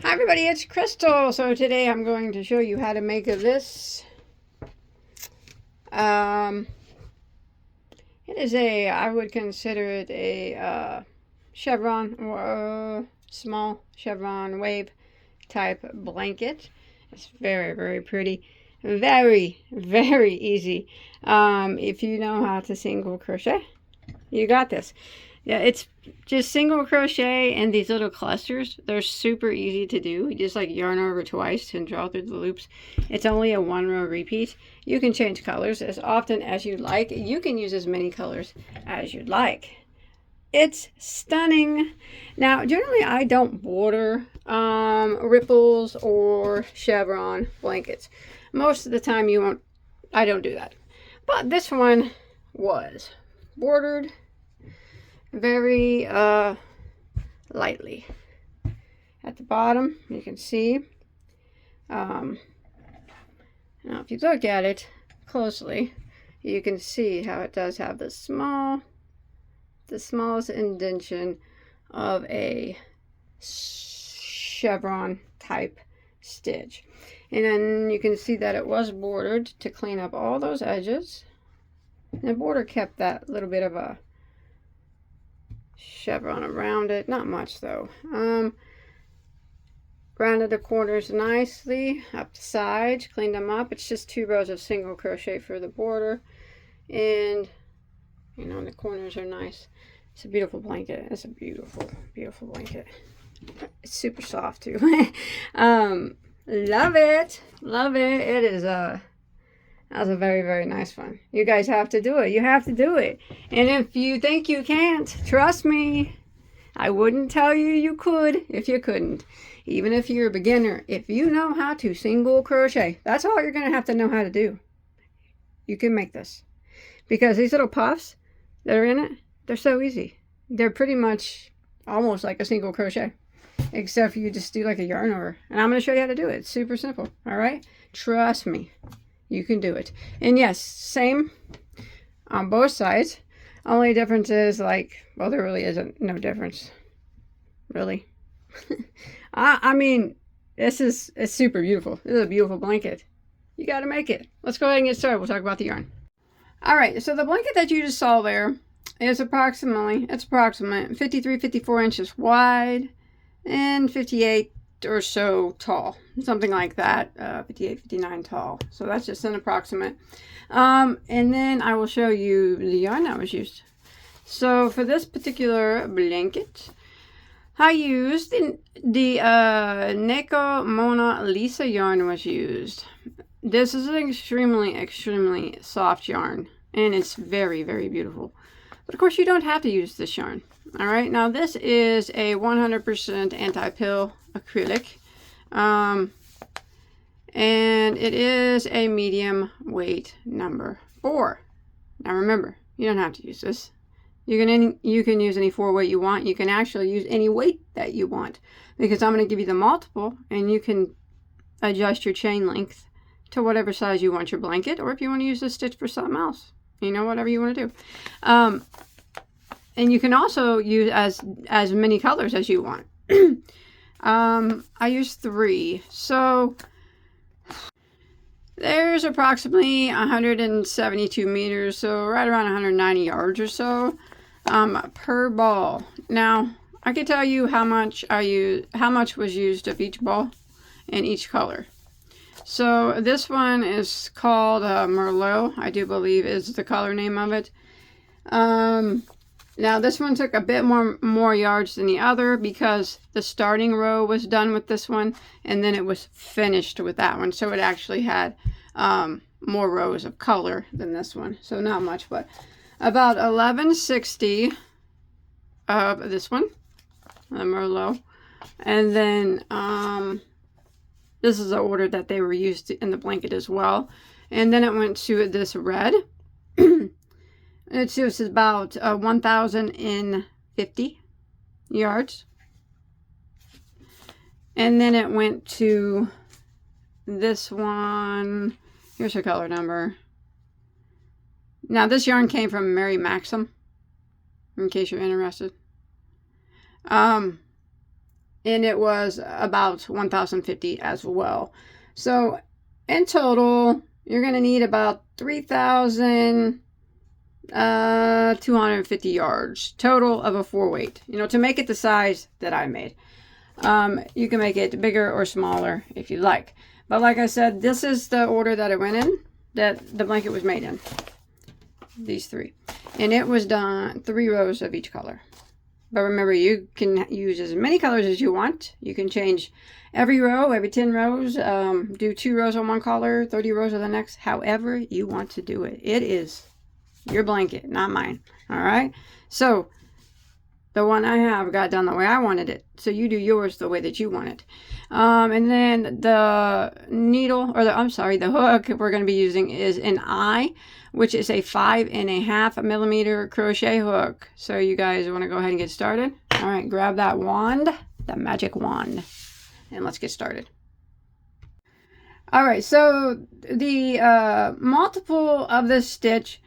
Hi everybody, it's Crystal. So today I'm going to show you how to make this. It is I would consider it a chevron or a small chevron wave type blanket. It's very, very pretty. Very, very easy. If you know how to single crochet, you got this. Yeah, it's just single crochet and these little clusters. They're super easy to do. You just like yarn over twice and draw through the loops. It's only a 1-row repeat. You can change colors as often as you like. You can use as many colors as you'd like. It's stunning. Now, generally I don't border ripples or chevron blankets. Most of the time I don't do that. But this one was bordered very lightly. At the bottom, you can see. Now, if you look at it closely, you can see how it does have the smallest indentation of a chevron type stitch. And then you can see that it was bordered to clean up all those edges. And the border kept that little bit of a chevron around it, not much though. Rounded the corners nicely up the sides, cleaned them up. It's just 2 rows of single crochet for the border, and you know, the corners are nice. It's a beautiful blanket. It's a beautiful, beautiful blanket. It's super soft too. Love it, love it. It is that was a very, very nice one. You guys have to do it. You have to do it. And if you think you can't, trust me, I wouldn't tell you you could if you couldn't. Even if you're a beginner, if you know how to single crochet, that's all you're going to have to know how to do. You can make this. Because these little puffs that are in it, they're so easy. They're pretty much almost like a single crochet. Except for you just do like a yarn over. And I'm going to show you how to do it. It's super simple. All right? Trust me. You can do it. And yes, same on both sides. Only difference is like, well, there really isn't no difference. Really. I mean, it's super beautiful. This is a beautiful blanket. You got to make it. Let's go ahead and get started. We'll talk about the yarn. All right, so the blanket that you just saw there is approximate 53, 54 inches wide and 58 or so tall, something like that, 58, 59 tall. So that's just an approximate. And then I will show you the yarn that was used. So for this particular blanket, I used the Neko Mona Lisa yarn was used. This is an extremely, extremely soft yarn, and it's very, very beautiful. But of course, you don't have to use this yarn. All right, now this is a 100% anti-pill acrylic, and it is a medium weight number 4. Now remember, you don't have to use this. You can use any 4 weight you want. You can actually use any weight that you want, because I'm going to give you the multiple, and you can adjust your chain length to whatever size you want your blanket, or if you want to use this stitch for something else, you know, whatever you want to do. And you can also use as many colors as you want. I used 3. So there's approximately 172 meters, so right around 190 yards or so per ball. Now, I can tell you how much was used of each ball and each color. So this one is called Merlot, I do believe is the color name of it. Now this one took a bit more yards than the other because the starting row was done with this one, and then it was finished with that one. So it actually had more rows of color than this one. So not much, but about 1160 of this one, the Merlot. And then this is the order that they were used in the blanket as well. And then it went to this red. It's just about 1,050 yards. And then it went to this one. Here's her color number. Now this yarn came from Mary Maxim, in case you're interested. and it was about 1,050 as well. So in total, you're going to need about 3,250 yards total of a 4-weight, you know, to make it the size that I made. You can make it bigger or smaller if you like. But like I said, this is the order that it went in, that the blanket was made in. These 3. And it was done 3 rows of each color. But remember, you can use as many colors as you want. You can change every row, every 10 rows, do 2 rows on one color, 30 rows on the next, however you want to do it. It is your blanket, not mine. All right? So the one I have got done the way I wanted it. So you do yours the way that you want it. And then the needle, or the hook we're going to be using is an I, which is a 5.5 millimeter crochet hook. So you guys want to go ahead and get started? All right, grab that wand, that magic wand, and let's get started. All right, so the multiple of this stitch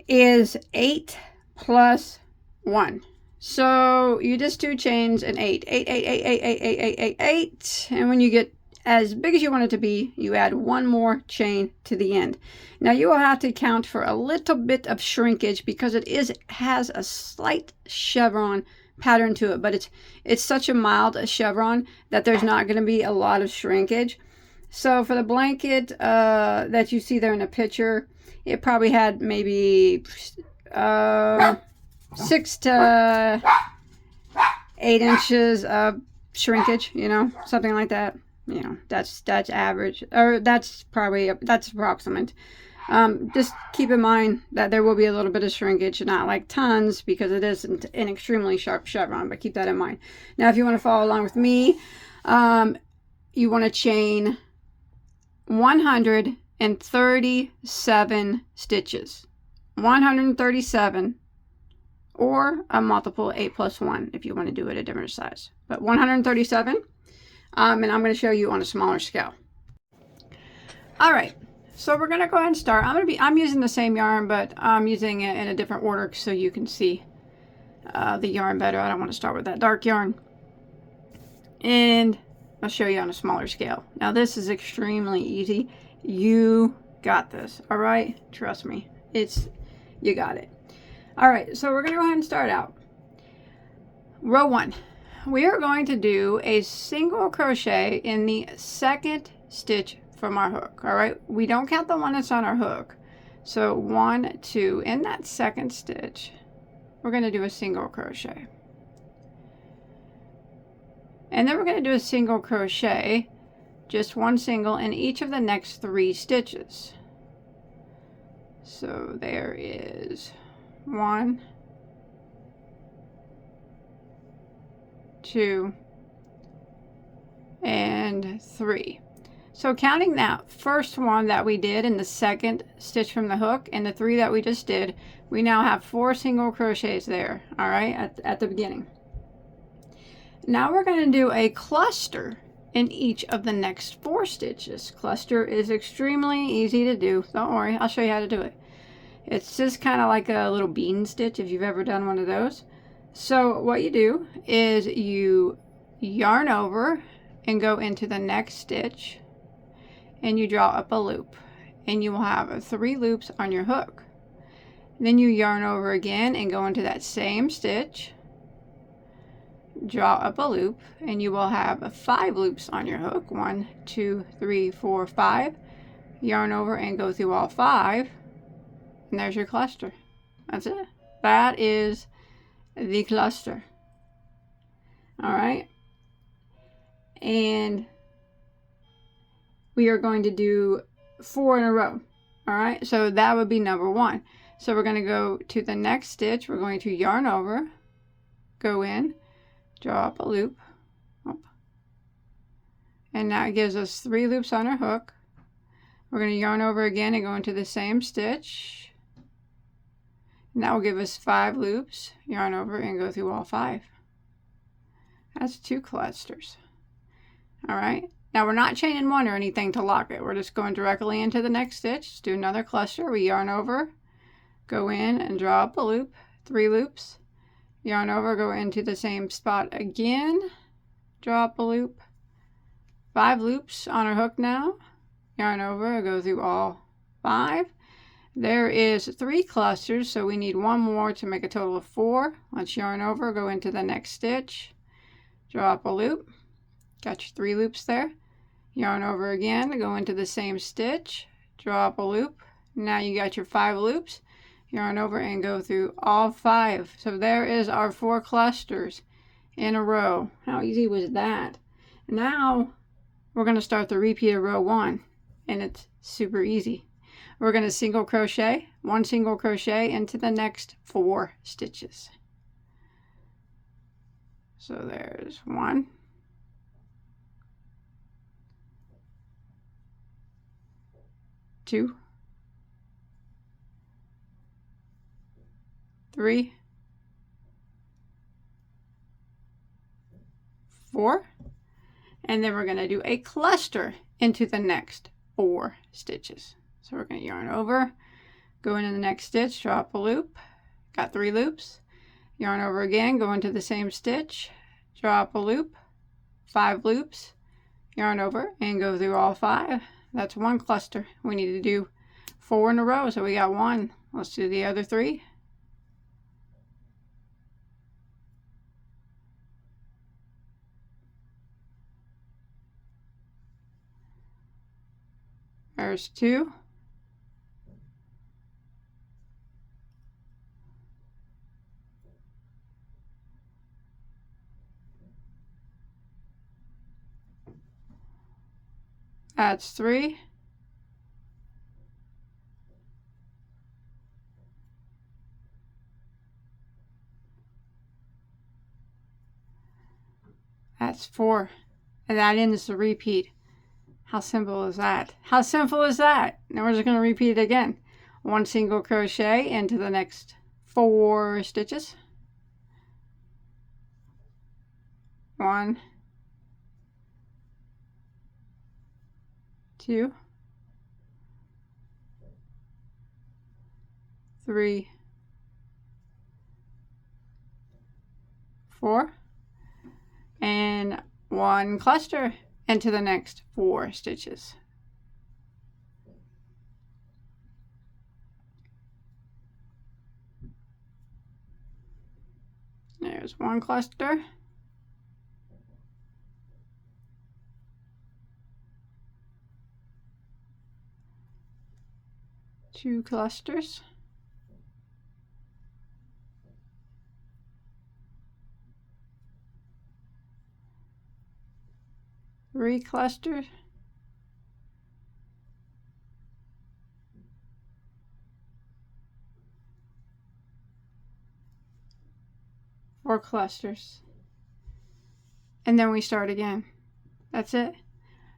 is 8 plus 1. So you just do chains and 8, 8, 8, 8, 8, 8, 8, 8, 8, 8. And when you get as big as you want it to be, you add 1 more chain to the end. Now you will have to account for a little bit of shrinkage because it has a slight chevron pattern to it, but it's such a mild chevron that there's not going to be a lot of shrinkage. So for the blanket that you see there in the picture, it probably had maybe 6 to 8 inches of shrinkage, you know, something like that. You know, that's average, or that's approximate. Just keep in mind that there will be a little bit of shrinkage, not like tons, because it isn't an extremely sharp chevron, but keep that in mind. Now, if you want to follow along with me, you want to chain 137 stitches. 137, or a multiple 8 plus 1 if you want to do it a different size. But 137, and I'm going to show you on a smaller scale. All right, so we're going to go ahead and start. I'm using the same yarn, but I'm using it in a different order so you can see the yarn better. I don't want to start with that dark yarn. And I'll show you on a smaller scale. Now this is extremely easy. You got this, all right? Trust me, you got it. All right, so we're going to go ahead and start out. Row 1. We are going to do a single crochet in the 2nd stitch from our hook. All right, we don't count the one that's on our hook. So 1, 2, in that 2nd stitch, we're going to do a single crochet. And then we're going to do a single crochet, just 1 single in each of the next 3 stitches. So there is 1, 2, and 3. So counting that first one that we did in the 2nd stitch from the hook and the 3 that we just did, we now have 4 single crochets there, all right, at the beginning. Now we're going to do a cluster in each of the next 4 stitches. Cluster is extremely easy to do. Don't worry, I'll show you how to do it. It's just kind of like a little bean stitch if you've ever done one of those. So what you do is you yarn over and go into the next stitch, and you draw up a loop, and you will have 3 loops on your hook. Then you yarn over again and go into that same stitch, draw up a loop, and you will have 5 loops on your hook. 1, 2, 3, 4, 5. Yarn over and go through all 5, and there's your cluster. That's it. That is the cluster. All right, and we are going to do 4 in a row. All right, so that would be number 1. So we're going to go to the next stitch. We're going to yarn over, go in, draw up a loop, and that gives us 3 loops on our hook. We're going to yarn over again and go into the same stitch, and that will give us 5 loops. Yarn over and go through all 5. That's 2 clusters. All right, now we're not chaining 1 or anything to lock it. We're just going directly into the next stitch. Let's do another cluster. We yarn over, go in and draw up a loop, 3 loops. Yarn over, go into the same spot again, drop a loop, 5 loops on our hook now, yarn over, go through all 5. There is 3 clusters, so we need 1 more to make a total of 4. Let's yarn over, go into the next stitch, drop a loop, got your 3 loops there, yarn over again, go into the same stitch, drop a loop. Now you got your 5 loops, yarn over and go through all 5. So there is our 4 clusters in a row. How easy was that? Now we're going to start the repeat of row 1, and it's super easy. We're going to single crochet, 1 single crochet into the next 4 stitches. So there's 1, 2, 3, 4, and then we're going to do a cluster into the next 4 stitches. So we're going to yarn over, go into the next stitch, drop a loop, got 3 loops, yarn over again, go into the same stitch, drop a loop, 5 loops, yarn over and go through all 5. That's 1 cluster. We need to do 4 in a row, so we got 1. Let's do the other 3. There's 2. That's 3. That's 4. And that ends the repeat. How simple is that? How simple is that? Now we're just going to repeat it again. 1 single crochet into the next 4 stitches. 1, 2, 3, 4, and 1 cluster into the next 4 stitches. There's 1 cluster. 2 clusters. 3 clusters. 4 clusters. And then we start again. That's it.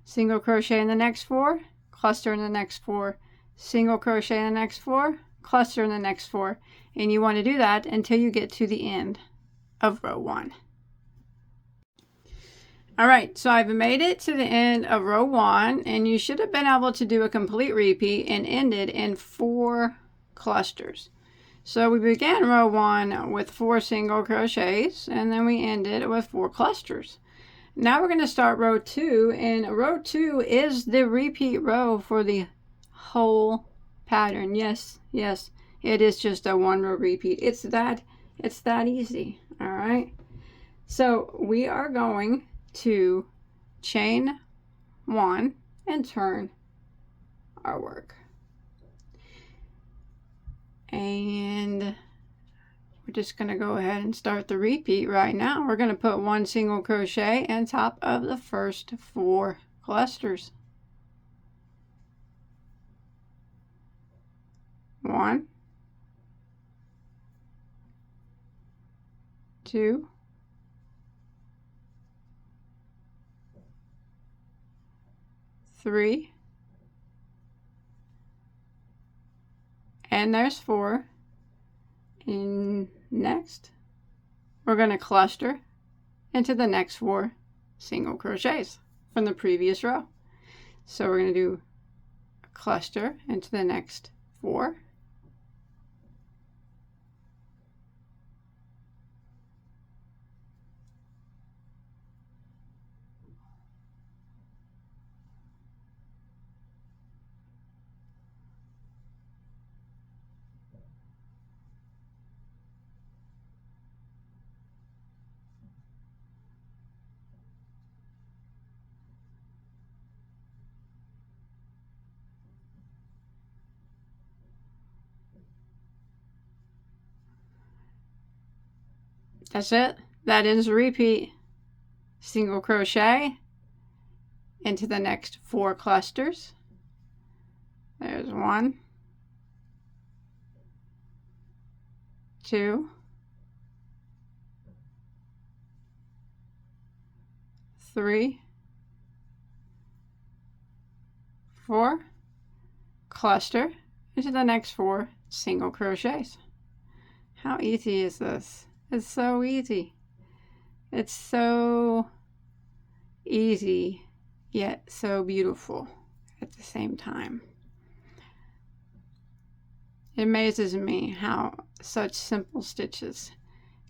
Single crochet in the next 4, cluster in the next 4, single crochet in the next 4, cluster in the next 4, and you want to do that until you get to the end of row 1. Alright, so I've made it to the end of row 1, and you should have been able to do a complete repeat and ended in 4 clusters. So we began row 1 with 4 single crochets, and then we ended with 4 clusters. Now we're going to start row 2, and row 2 is the repeat row for the whole pattern. Yes, it is just a 1 row repeat. It's that easy. All right. So we are going to chain 1 and turn our work. And we're just going to go ahead and start the repeat right now. We're going to put 1 single crochet on top of the first 4 clusters. 1, 2, 3, and there's 4. And next we're going to cluster into the next 4 single crochets from the previous row. So we're going to do a cluster into the next 4, That's it. That ends the repeat. Single crochet into the next 4 clusters. There's 1, 2, 3, 4, cluster into the next 4 single crochets. How easy is this? It's so easy. It's so easy, yet so beautiful at the same time. It amazes me how such simple stitches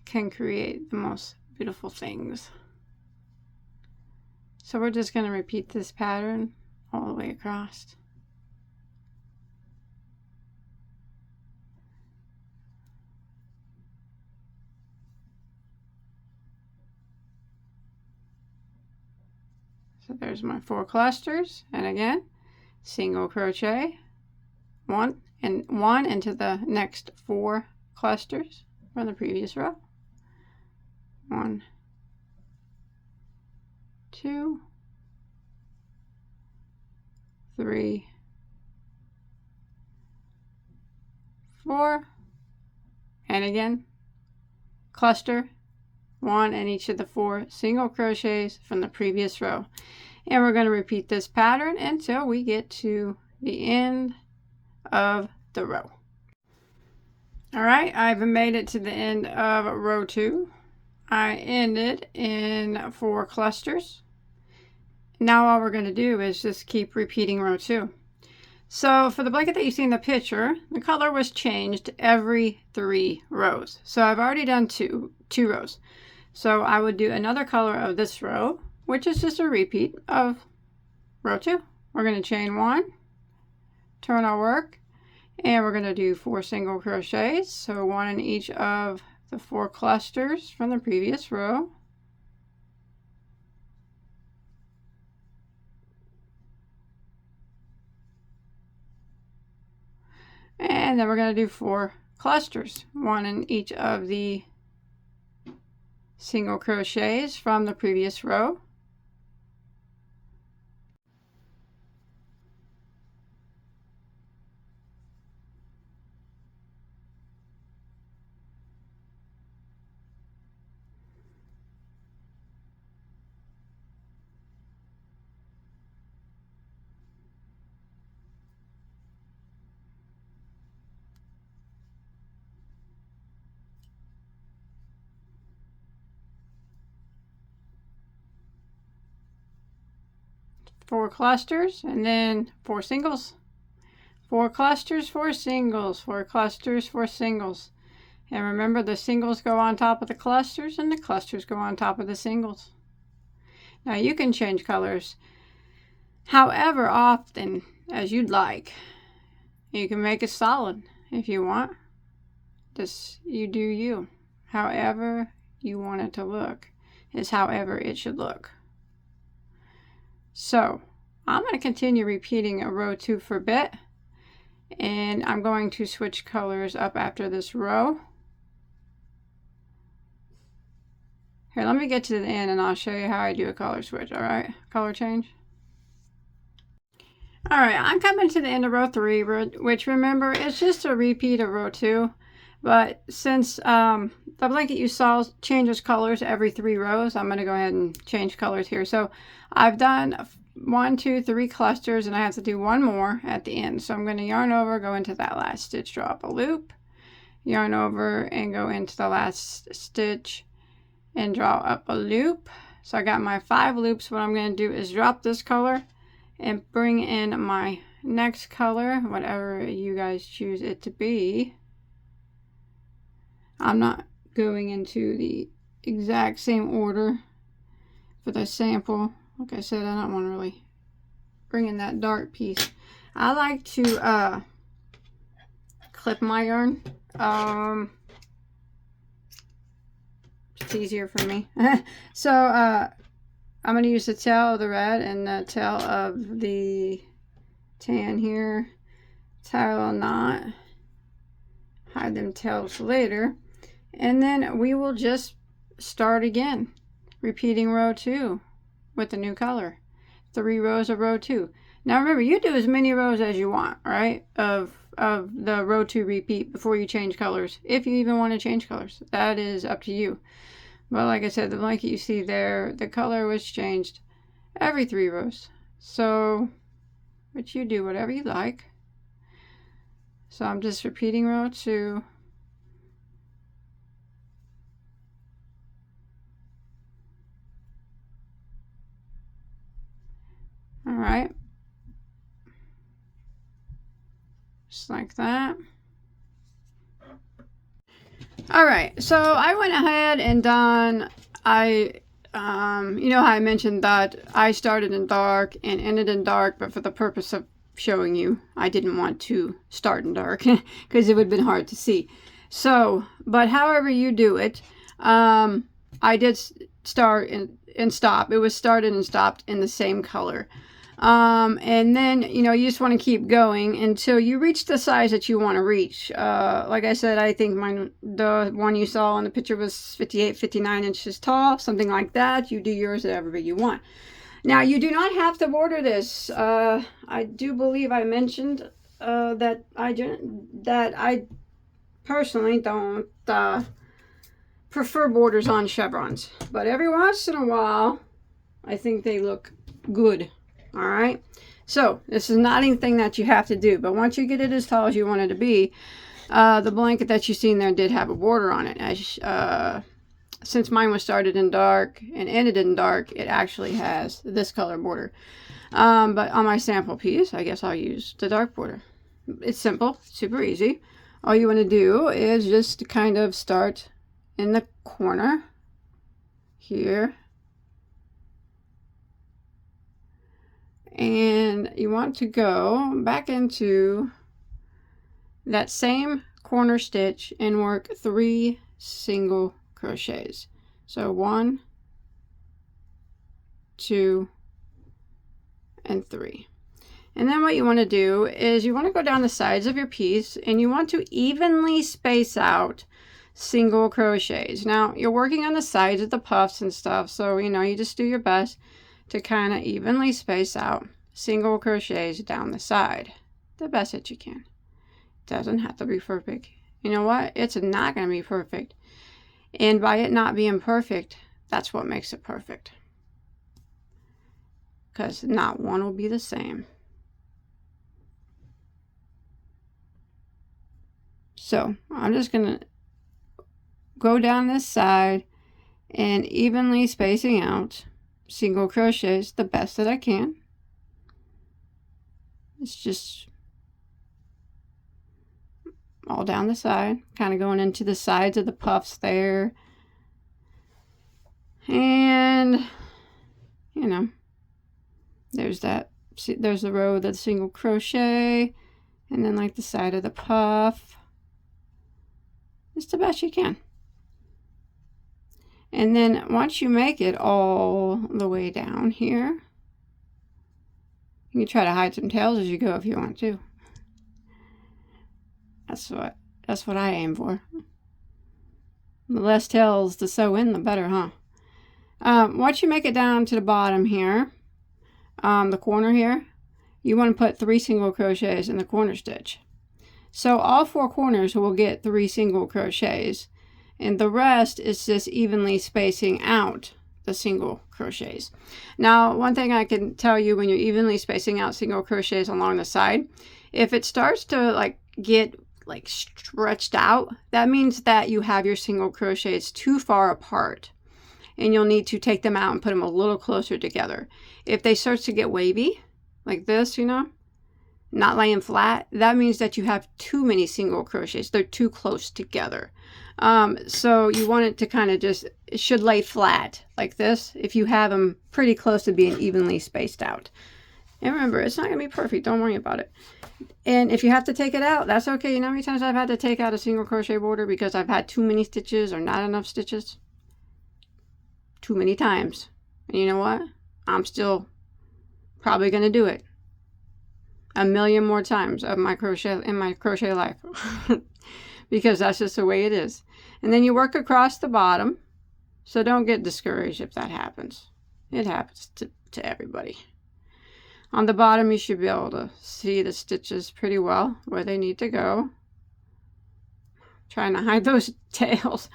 can create the most beautiful things. So we're just going to repeat this pattern all the way across. So there's my 4 clusters, and again, single crochet, 1 into the next 4 clusters from the previous row. 1, 2, 3, 4, and again, cluster, 1 in each of the 4 single crochets from the previous row. And we're going to repeat this pattern until we get to the end of the row. All right, I've made it to the end of row 2. I ended in 4 clusters. Now all we're going to do is just keep repeating row 2. So for the blanket that you see in the picture, the color was changed every 3 rows. So I've already done two rows. So I would do another color of this row, which is just a repeat of row 2. We're going to chain 1, turn our work, and we're going to do 4 single crochets. So 1 in each of the 4 clusters from the previous row. And then we're going to do 4 clusters, 1 in each of the single crochets from the previous row. Four clusters, and then 4 singles. 4 clusters, 4 singles, 4 clusters, 4 singles. And remember, the singles go on top of the clusters and the clusters go on top of the singles. Now you can change colors however often as you'd like. You can make it solid if you want. Just you do you. However you want it to look is however it should look. So I'm going to continue repeating a row 2 for a bit, and I'm going to switch colors up after this row. Here, let me get to the end and I'll show you how I do a color switch, all right? Color change. All right, I'm coming to the end of row 3, which remember, it's just a repeat of row 2. But since the blanket you saw changes colors every 3 rows, I'm going to go ahead and change colors here. So I've done 1, 2, 3 clusters, and I have to do 1 more at the end. So I'm going to yarn over, go into that last stitch, draw up a loop, yarn over, and go into the last stitch and draw up a loop. So I got my 5 loops. What I'm going to do is drop this color and bring in my next color, whatever you guys choose it to be. I'm not going into the exact same order for the sample. Like I said, I don't want to really bring in that dark piece. I like to clip my yarn. It's easier for me. So I'm going to use the tail of the red and the tail of the tan here. Tie a little knot. Hide them tails later. And then we will just start again, repeating row 2 with the new color. 3 rows of row 2. Now remember, you do as many rows as you want, right, of the row 2 repeat before you change colors, if you even want to change colors. That is up to you. But like I said, the blanket you see there, the color was changed every 3 rows. So, but you do whatever you like. So I'm just repeating row 2. All right. Just like that. All right, so I went ahead and done, you know how I mentioned that I started in dark and ended in dark, but for the purpose of showing you, I didn't want to start in dark because it would have been hard to see. So, but however you do it, I did start and stop. It was started and stopped in the same color. And then, you know, you just want to keep going until you reach the size that you want to reach. Like I said, I think the one you saw on the picture was 58, 59 inches tall, something like that. You do yours however big you want. Now, you do not have to border this. I do believe I mentioned that I personally don't prefer borders on chevrons, but every once in a while, I think they look good. All right, so this is not anything that you have to do, but once you get it as tall as you want it to be, the blanket that you've seen there did have a border on it. Since mine was started in dark and ended in dark, it actually has this color border. But on my sample piece, I guess I'll use the dark border. It's simple, super easy. All you want to do is just kind of start in the corner here. And you want to go back into that same corner stitch and work 3 single crochets. So 1, 2, and 3. And then what you want to do is you want to go down the sides of your piece and you want to evenly space out single crochets. Now you're working on the sides of the puffs and stuff, so you know, you just do your best to kind of evenly space out single crochets down the side the best that you can. Doesn't have to be perfect. You know what? It's not going to be perfect. And by it not being perfect, that's what makes it perfect. Because not one will be the same. So I'm just going to go down this side and evenly spacing out single crochets the best that I can. It's just all down the side, kind of going into the sides of the puffs there. And, you know, there's that, see, there's the row of the single crochet, and then like the side of the puff. Just the best you can. And then once you make it all the way down here, you can try to hide some tails as you go if you want to. That's what I aim for. The less tails to sew in, the better, huh? Once you make it down to the bottom here, the corner here, you want to put 3 single crochets in the corner stitch. So all 4 corners will get 3 single crochets, and the rest is just evenly spacing out the single crochets. Now, one thing I can tell you when you're evenly spacing out single crochets along the side, if it starts to get stretched out, that means that you have your single crochets too far apart, and you'll need to take them out and put them a little closer together. If they start to get wavy like this, you know, not laying flat, that means that you have too many single crochets. They're too close together. So you want it to kind of just, it should lay flat like this if you have them pretty close to being evenly spaced out. And remember, it's not going to be perfect. Don't worry about it. And if you have to take it out, that's okay. You know how many times I've had to take out a single crochet border because I've had too many stitches or not enough stitches? Too many times. And you know what? I'm still probably going to do it a million more times of my crochet in my crochet life because that's just the way it is. And then you work across the bottom So don't get discouraged if that happens. It happens to everybody. On the bottom, you should be able to see the stitches pretty well where they need to go. Trying to hide those tails,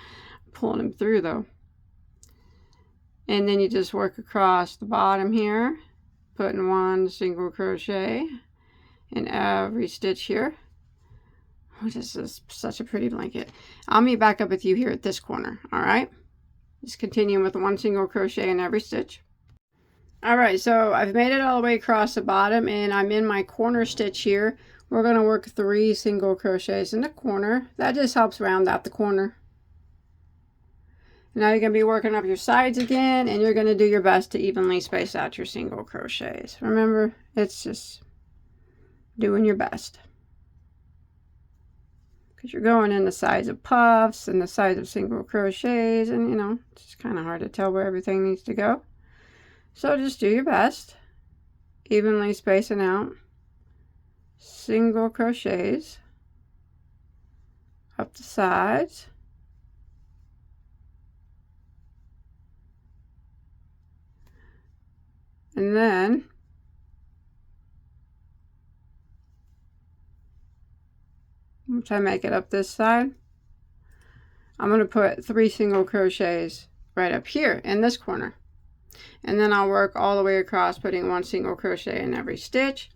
pulling them through though. And then you just work across the bottom here, putting 1 single crochet in every stitch here. Oh, this is such a pretty blanket. I'll meet back up with you here at this corner, all right? Just continuing with 1 single crochet in every stitch. All right, so I've made it all the way across the bottom and I'm in my corner stitch here. We're going to work 3 single crochets in the corner. That just helps round out the corner. Now you're going to be working up your sides again, and you're going to do your best to evenly space out your single crochets. Remember, it's just doing your best. Because you're going in the sides of puffs and the sides of single crochets, and you know, it's kind of hard to tell where everything needs to go. So just do your best, evenly spacing out single crochets up the sides. And then once I make it up this side, I'm going to put 3 single crochets right up here in this corner. And then I'll work all the way across, putting 1 single crochet in every stitch.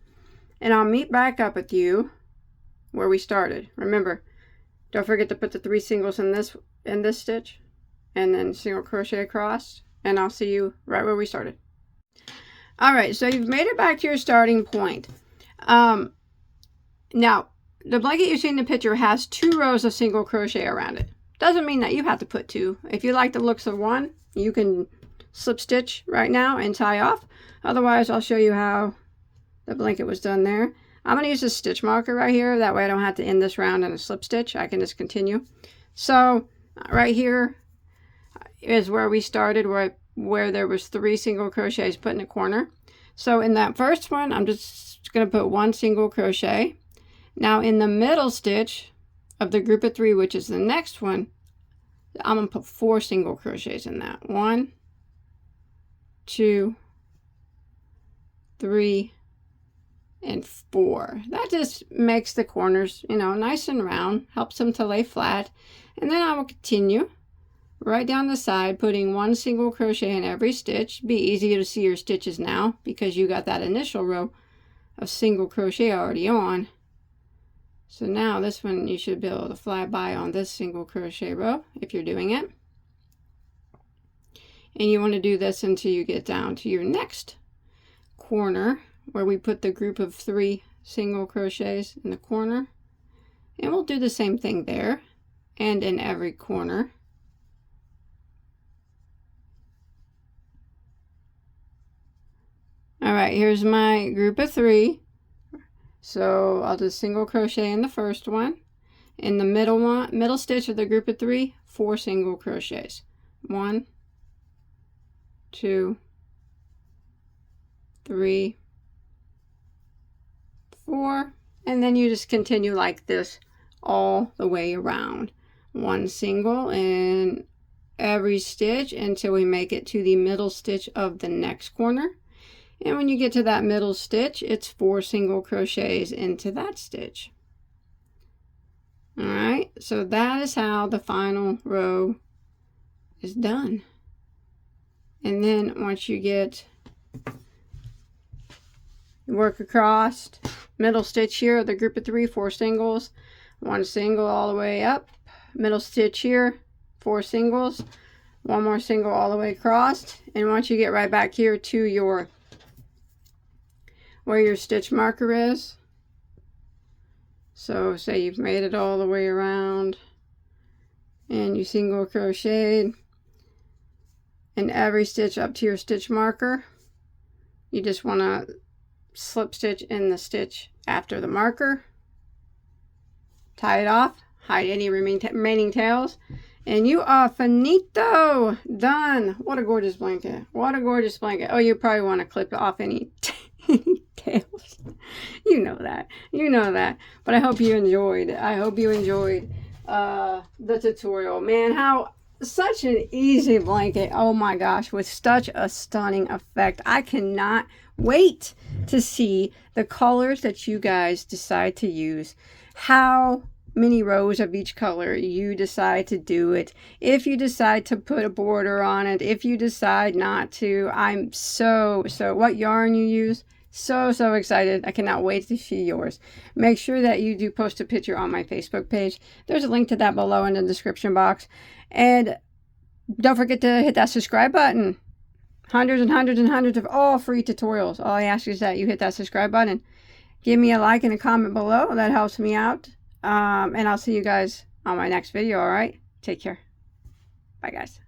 And I'll meet back up with you where we started. Remember, don't forget to put the 3 singles in this stitch and then single crochet across, and I'll see you right where we started. All right, so you've made it back to your starting point. Now, the blanket you see in the picture has 2 rows of single crochet around it. Doesn't mean that you have to put 2. If you like the looks of 1, you can slip stitch right now and tie off. Otherwise, I'll show you how the blanket was done there. I'm going to use a stitch marker right here. That way I don't have to end this round in a slip stitch. I can just continue. So right here is where we started, where there was 3 single crochets put in a corner. So in that first one, I'm just going to put 1 single crochet. Now in the middle stitch of the group of 3, which is the next one, I'm going to put 4 single crochets in that. 1, 2, 3, and 4. That just makes the corners, you know, nice and round, helps them to lay flat. And then I will continue right down the side, putting 1 single crochet in every stitch. Be easy to see your stitches now because you got that initial row of single crochet already on. So now this one you should be able to fly by on this single crochet row if you're doing it. And you want to do this until you get down to your next corner where we put the group of 3 single crochets in the corner. And we'll do the same thing there and in every corner. All right, here's my group of 3. So I'll just single crochet in the first one. In the middle stitch of the group of 3, 4 single crochets. 1, 2, 3, 4, and then you just continue like this all the way around. 1 single in every stitch until we make it to the middle stitch of the next corner. And when you get to that middle stitch, it's 4 single crochets into that stitch. All right, so that is how the final row is done. And then once you work across, middle stitch here, the group of 3, 4 singles, 1 single all the way up, middle stitch here, 4 singles, 1 more single all the way across. And once you get right back here to your where your stitch marker is, so say you've made it all the way around and you single crocheted in every stitch up to your stitch marker, you just want to slip stitch in the stitch after the marker, tie it off, hide any remaining tails, and you are finito. Done. What a gorgeous blanket. What a gorgeous blanket. Oh, you probably want to clip off any tails. You know that. You know that. But I hope you enjoyed. I hope you enjoyed the tutorial. Man, how such an easy blanket. Oh my gosh, with such a stunning effect. I cannot wait to see the colors that you guys decide to use, how many rows of each color you decide to do it, if you decide to put a border on it, if you decide not to. I'm so what yarn you use. So excited. I cannot wait to see yours. Make sure that you do post a picture on my Facebook page. There's a link to that below in the description box. And don't forget to hit that subscribe button. Hundreds and hundreds and hundreds of all free tutorials. All I ask is that you hit that subscribe button. Give me a like and a comment below. That helps me out. And I'll see you guys on my next video, alright? Take care. Bye, guys.